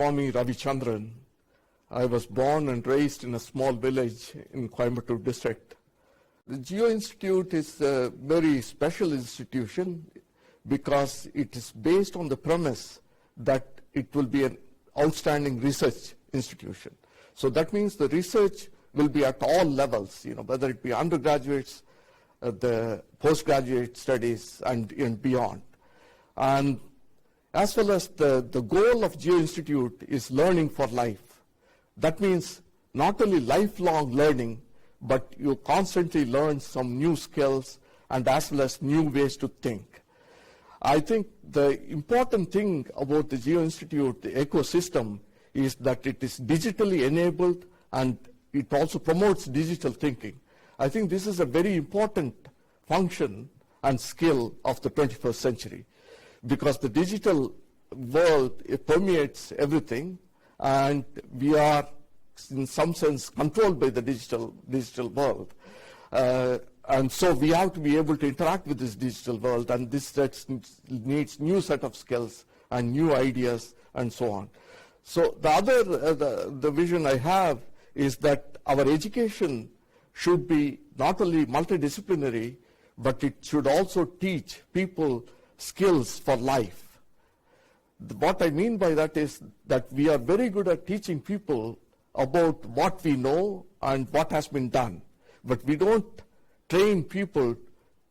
Me, Ravichandran. I was born and raised in a small village in Coimbatore district. The Geo Institute is a very special institution because it is based on the premise that it will be an outstanding research institution. So that means the research will be at all levels, whether it be undergraduates, the postgraduate studies, and beyond. And as well as the goal of Geo Institute is learning for life. That means not only lifelong learning, but you constantly learn some new skills and as well as new ways to think. I think the important thing about the Geo Institute, the ecosystem, is that it is digitally enabled and it also promotes digital thinking. I think this is a very important function and skill of the 21st century, because the digital world, it permeates everything, and we are in some sense controlled by the digital world. And so we have to be able to interact with this digital world, and this needs new set of skills and new ideas and so on. So the other the vision I have is that our education should be not only multidisciplinary, but it should also teach people skills for life. What I mean by that is that we are very good at teaching people about what we know and what has been done, but we don't train people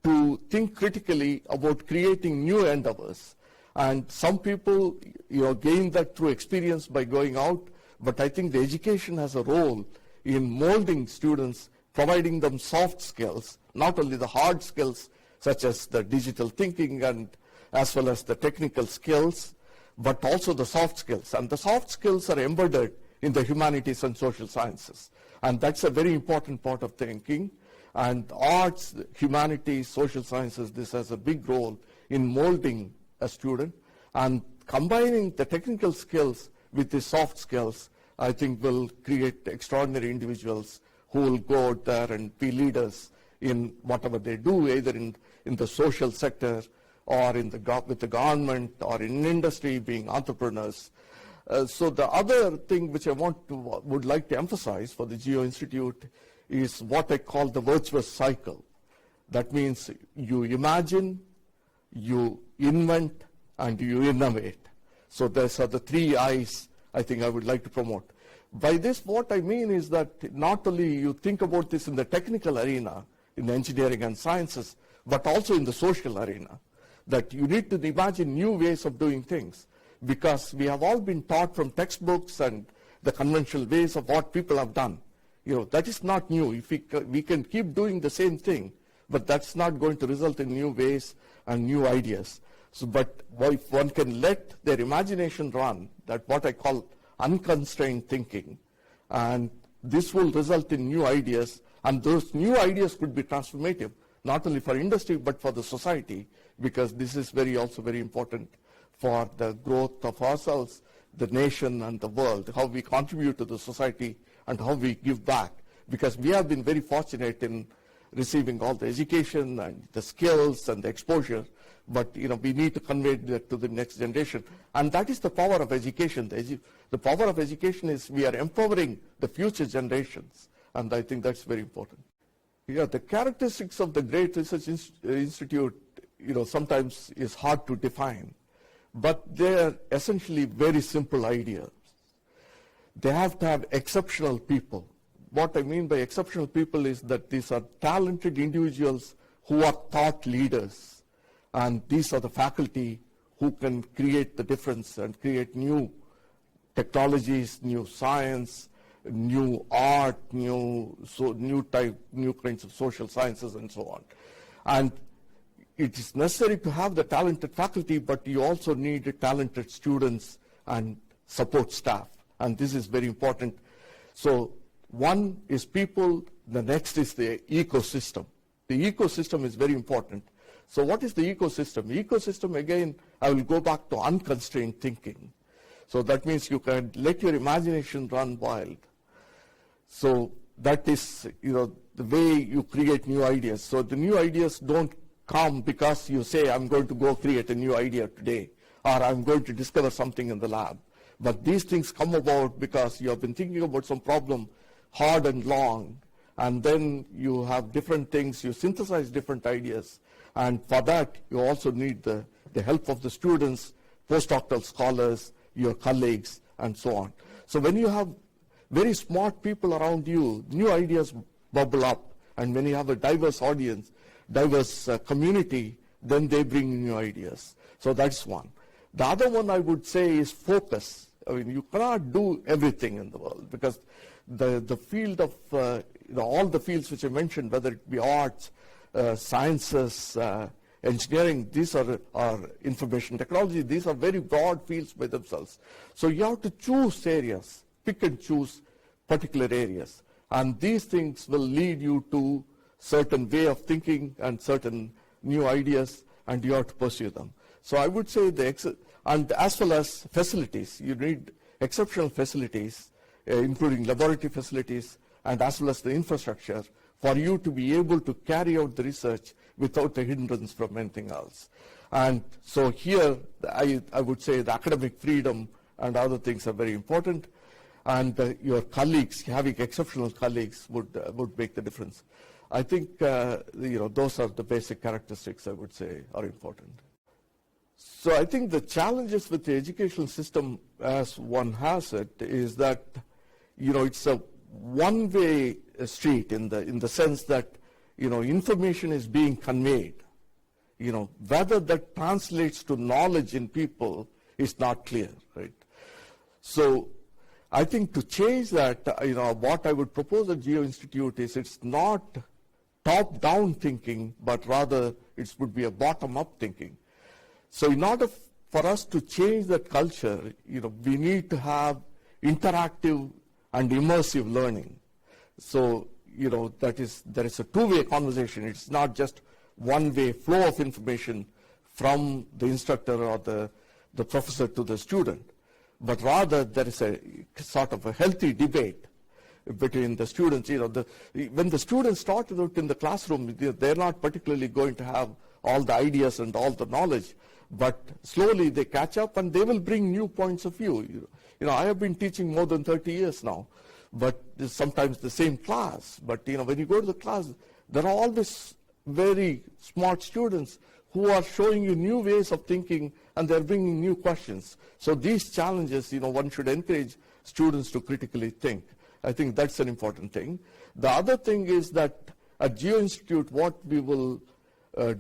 to think critically about creating new endeavors. And some people gain that through experience by going out, but I think the education has a role in molding students, providing them soft skills, not only the hard skills such as the digital thinking and as well as the technical skills, but also the soft skills. And the soft skills are embedded in the humanities and social sciences. And that's a very important part of thinking. And arts, humanities, social sciences, this has a big role in molding a student. And combining the technical skills with the soft skills, I think will create extraordinary individuals who will go out there and be leaders in whatever they do, either in the social sector or with the government or in industry, being entrepreneurs. So the other thing which I would like to emphasize for the Geo Institute is what I call the virtuous cycle. That means you imagine, you invent, and you innovate. So those are the three I's I think I would like to promote. By this, what I mean is that not only you think about this in the technical arena, in the engineering and sciences, but also in the social arena, that you need to imagine new ways of doing things, because we have all been taught from textbooks and the conventional ways of what people have done. That is not new. If we can keep doing the same thing, but that's not going to result in new ways and new ideas. So, but if one can let their imagination run, that what I call unconstrained thinking, and this will result in new ideas, and those new ideas could be transformative, not only for industry, but for the society, because this is also very important for the growth of ourselves, the nation, and the world, how we contribute to the society and how we give back. Because we have been very fortunate in receiving all the education and the skills and the exposure, but we need to convey that to the next generation. And that is the power of education. The power of education is we are empowering the future generations, and I think that's very important. The characteristics of the Great Research Institute, sometimes is hard to define, but they're essentially very simple ideas. They have to have exceptional people. What I mean by exceptional people is that these are talented individuals who are thought leaders, and these are the faculty who can create the difference and create new technologies, new science, new art, new kinds of social sciences, and so on. And it is necessary to have the talented faculty, but you also need talented students and support staff, and this is very important. So one is people, the next is the ecosystem. The ecosystem is very important. So what is the ecosystem? The ecosystem, again, I will go back to unconstrained thinking. So that means you can let your imagination run wild. So that is, the way you create new ideas. So the new ideas don't come because you say, I'm going to go create a new idea today, or I'm going to discover something in the lab. But these things come about because you have been thinking about some problem hard and long, and then you have different things, you synthesize different ideas, and for that you also need the help of the students, postdoctoral scholars, your colleagues, and so on. So when you have very smart people around you, new ideas bubble up, and when you have a diverse audience, diverse community, then they bring new ideas. So that's one. The other one I would say is focus. I mean, you cannot do everything in the world, because the field of, all the fields which I mentioned, whether it be arts, sciences, engineering, these are information technology, these are very broad fields by themselves. So you have to choose areas, pick and choose particular areas. And these things will lead you to certain way of thinking and certain new ideas, and you have to pursue them. So I would say and as well as facilities, you need exceptional facilities, including laboratory facilities, and as well as the infrastructure for you to be able to carry out the research without a hindrance from anything else. And so here, I would say the academic freedom and other things are very important. And your colleagues, having exceptional colleagues would make the difference. I think those are the basic characteristics I would say are important. So I think the challenges with the educational system as one has it is that it's a one-way street in the sense that information is being conveyed. Whether that translates to knowledge in people is not clear, right? So I think to change that, what I would propose at Geo Institute is it's not top-down thinking, but rather it would be a bottom-up thinking. So in order for us to change that culture, we need to have interactive and immersive learning. So, there is a two-way conversation. It's not just one-way flow of information from the instructor or the professor to the student, but rather there is a sort of a healthy debate between the students. When the students start out in the classroom, they're not particularly going to have all the ideas and all the knowledge, but slowly they catch up and they will bring new points of view. I have been teaching more than 30 years now, but sometimes the same class. But when you go to the class, there are always very smart students who are showing you new ways of thinking, and they're bringing new questions. So these challenges, one should encourage students to critically think. I think that's an important thing. The other thing is that at Geo Institute, what we will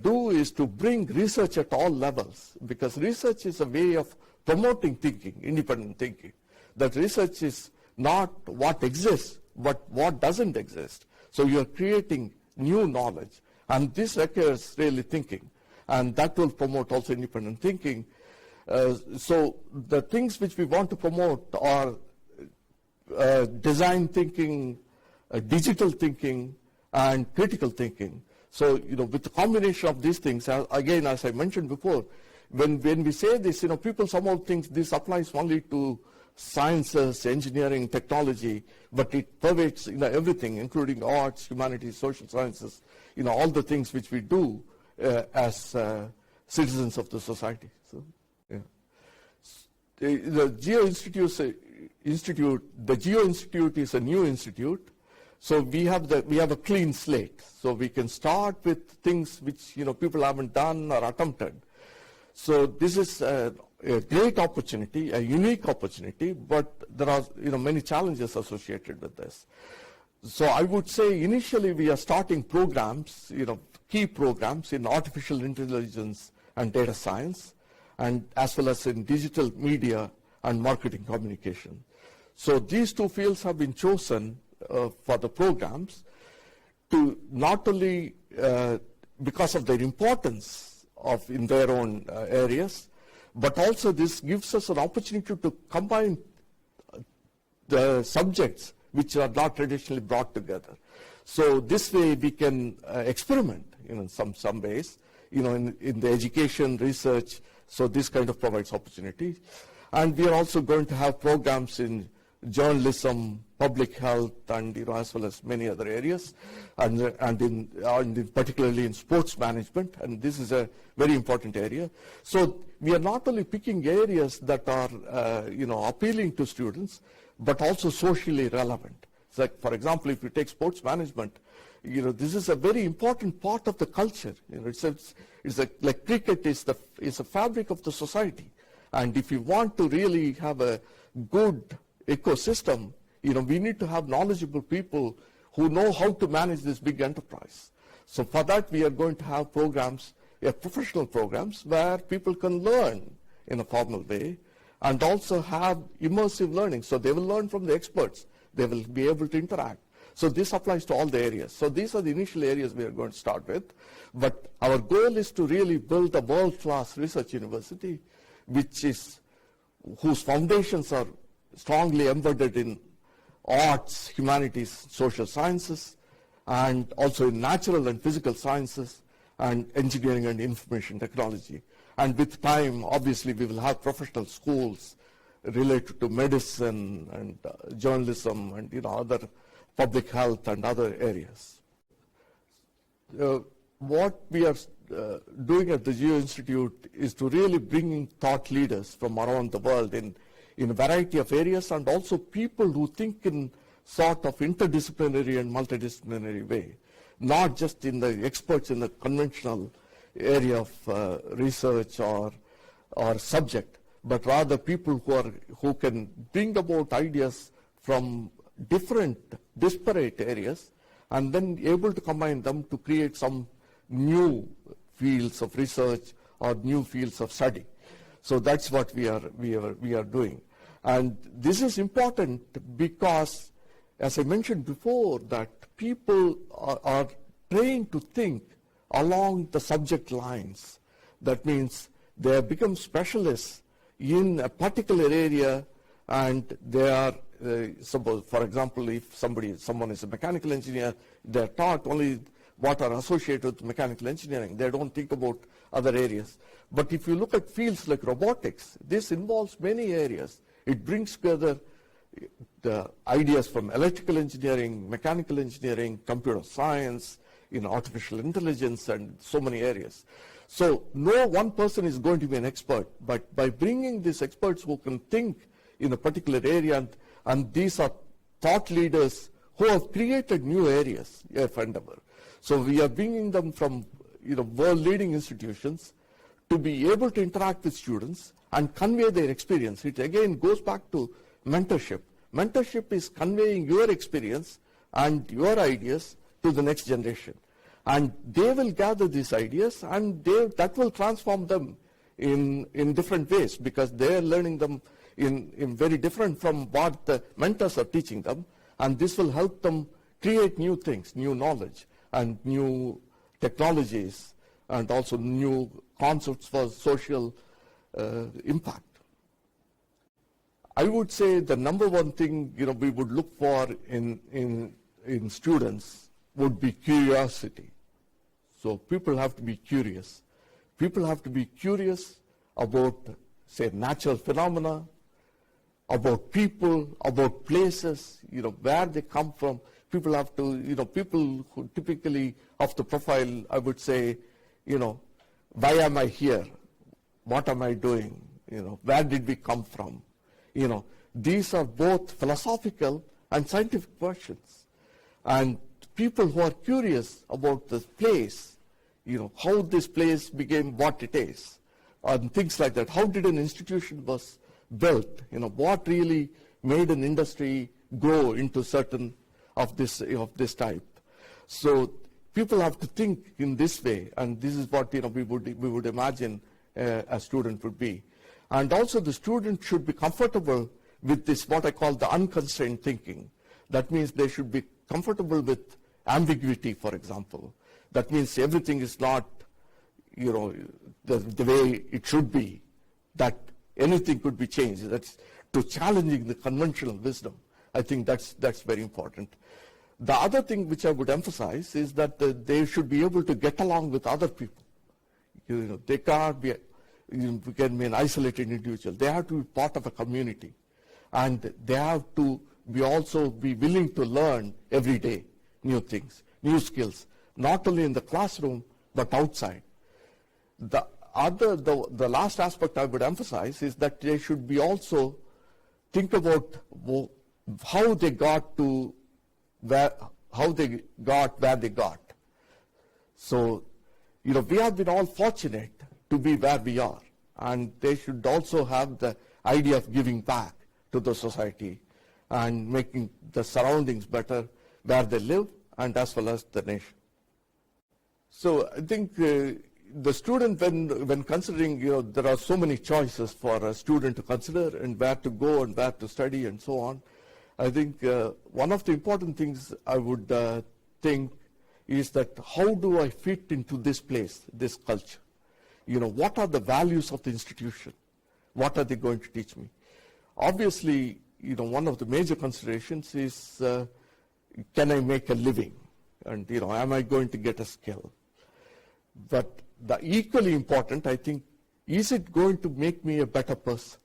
do is to bring research at all levels, because research is a way of promoting thinking, independent thinking. That research is not what exists, but what doesn't exist. So you're creating new knowledge, and this requires really thinking, and that will promote also independent thinking. So the things which we want to promote are design thinking, digital thinking, and critical thinking. So, with the combination of these things, again, as I mentioned before, when we say this, people somehow think this applies only to sciences, engineering, technology, but it pervades everything, including arts, humanities, social sciences, all the things which we do as citizens of the society. So, yeah. The Geo Institute is a new institute. So we have a clean slate. So we can start with things which people haven't done or attempted. So this is a great opportunity, a unique opportunity, but there are many challenges associated with this. So I would say initially we are starting programs, key programs in artificial intelligence and data science, and as well as in digital media and marketing communication. So these two fields have been chosen for the programs to not only because of their importance in their own areas, but also this gives us an opportunity to combine the subjects which are not traditionally brought together. So this way we can experiment in some ways, in the education, research. So this kind of provides opportunity. And we are also going to have programs in journalism, public health, and as well as many other areas, and particularly in sports management, and this is a very important area. So we are not only picking areas that are appealing to students, but also socially relevant. It's like, for example, if you take sports management, this is a very important part of the culture. Like cricket is the fabric of the society, and if you want to really have a good ecosystem, we need to have knowledgeable people who know how to manage this big enterprise. So for that, we are going to have programs, professional programs, where people can learn in a formal way and also have immersive learning. So they will learn from the experts. They will be able to interact. So this applies to all the areas. So these are the initial areas we are going to start with. But our goal is to really build a world-class research university, whose foundations are strongly embedded in arts, humanities, social sciences, and also in natural and physical sciences, and engineering and information technology. And with time, obviously, we will have professional schools related to medicine and journalism and other public health and other areas. What we are doing at the Geo Institute is to really bring in thought leaders from around the world in a variety of areas, and also people who think in sort of interdisciplinary and multidisciplinary way, not just in the experts in the conventional area of research or subject, but rather people who can bring about ideas from different disparate areas and then able to combine them to create some new fields of research or new fields of study. So that's what we are doing. And this is important because, as I mentioned before, that people are trained to think along the subject lines. That means they have become specialists in a particular area, and they are, suppose, for example, if someone is a mechanical engineer, they are taught only what are associated with mechanical engineering. They don't think about other areas. But if you look at fields like robotics, this involves many areas. It brings together the ideas from electrical engineering, mechanical engineering, computer science, artificial intelligence, and so many areas. So no one person is going to be an expert, but by bringing these experts who can think in a particular area, and these are thought leaders who have created new areas of endeavor. So we are bringing them from world-leading institutions to be able to interact with students and convey their experience. It again goes back to mentorship. Mentorship is conveying your experience and your ideas to the next generation. And they will gather these ideas, and that will transform them in different ways, because they are learning them in very different from what the mentors are teaching them. And this will help them create new things, new knowledge, and new technologies, and also new concepts for social impact. I would say the number one thing we would look for in students would be curiosity. So people have to be curious. People have to be curious about, say, natural phenomena, about people, about places, where they come from. People have to, people who typically of the profile, I would say, why am I here? What am I doing? Where did we come from? These are both philosophical and scientific questions. And people who are curious about this place, how this place became what it is, and things like that. How did an institution was built? What really made an industry grow into certain of this type? So people have to think in this way, and this is what we would imagine a student would be. And also the student should be comfortable with this, what I call the unconstrained thinking. That means they should be comfortable with ambiguity, for example. That means everything is not, the way it should be, that anything could be changed. That's to challenging the conventional wisdom. I think that's very important. The other thing which I would emphasize is that they should be able to get along with other people. They cannot be, can be an isolated individual. They have to be part of a community, and they have to we also be willing to learn every day new things, new skills, not only in the classroom, but outside. The last aspect I would emphasize is that they should be also think about how they got where they got. So, we have been all fortunate to be where we are, and they should also have the idea of giving back to the society and making the surroundings better where they live and as well as the nation. So I think the student, when considering, there are so many choices for a student to consider and where to go and where to study and so on. I think one of the important things I would think is that how do I fit into this place, this culture? What are the values of the institution? What are they going to teach me? Obviously, one of the major considerations is can I make a living? And, am I going to get a skill? But the equally important, I think, is it going to make me a better person?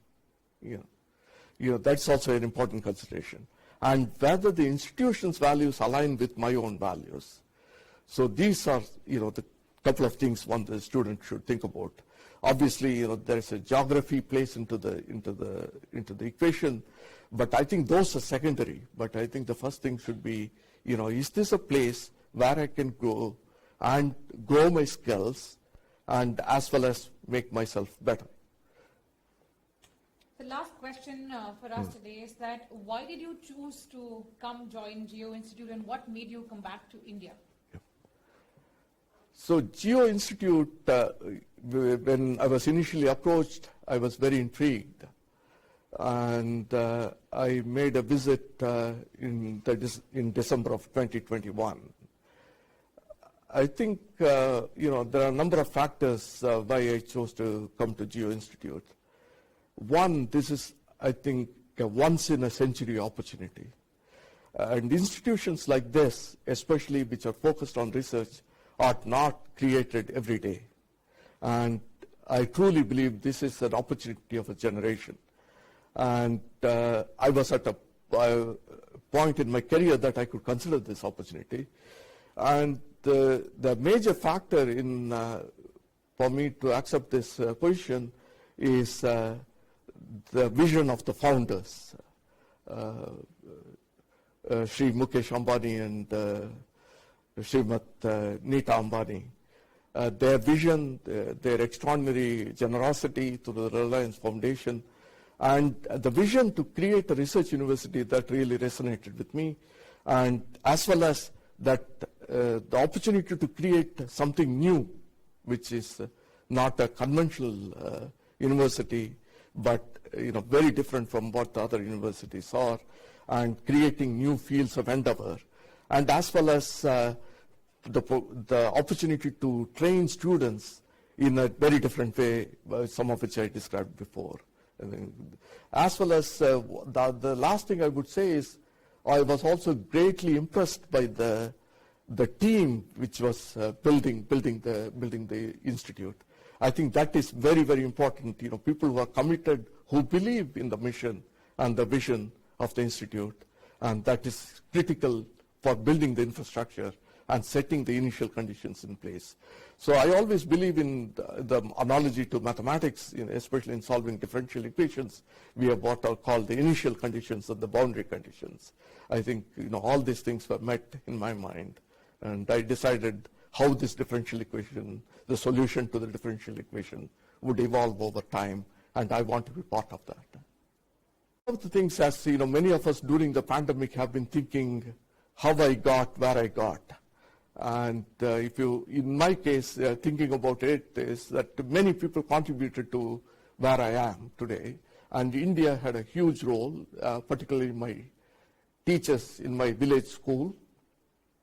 That's also an important consideration. And whether the institution's values align with my own values. So these are, the couple of things the student should think about. Obviously, there is a geography plays into the equation, but I think those are secondary. But I think the first thing should be, is this a place where I can go and grow my skills and as well as make myself better? The last question for us today is that why did you choose to come join Geo Institute, and what made you come back to India? So Geo Institute, when I was initially approached, I was very intrigued. And I made a visit in December of 2021. I think, there are a number of factors why I chose to come to Geo Institute. One, this is, I think, a once-in-a-century opportunity. And institutions like this, especially which are focused on research, are not created every day. And I truly believe this is an opportunity of a generation. And I was at a point in my career that I could consider this opportunity. And the major factor for me to accept this position is the vision of the founders, Sri Mukesh Ambani and Srimat Nita Ambani. Their vision, their extraordinary generosity to the Reliance Foundation, and the vision to create a research university that really resonated with me, and as well as that the opportunity to create something new, which is not a conventional university, but very different from what the other universities are, and creating new fields of endeavor, and as well as the opportunity to train students in a very different way, some of which I described before. As well as the last thing I would say is I was also greatly impressed by the team which was building the institute. I think that is very, very important. People who are committed, who believe in the mission and the vision of the institute, and that is critical for building the infrastructure and setting the initial conditions in place. So I always believe in the analogy to mathematics, especially in solving differential equations. We have what are called the initial conditions and the boundary conditions. I think all these things were met in my mind, and I decided how this differential equation, the solution to the differential equation, would evolve over time, and I want to be part of that. One of the things, as many of us during the pandemic have been thinking, how I got where I got. And in my case, thinking about it is that many people contributed to where I am today. And India had a huge role, particularly my teachers in my village school.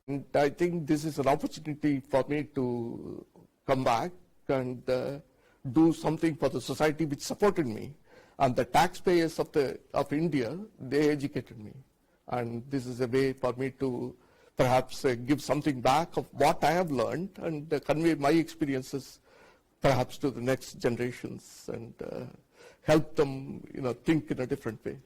And I think this is an opportunity for me to come back and do something for the society which supported me. And the taxpayers of India, they educated me. And this is a way for me to perhaps give something back of what I have learned and convey my experiences perhaps to the next generations and help them think in a different way.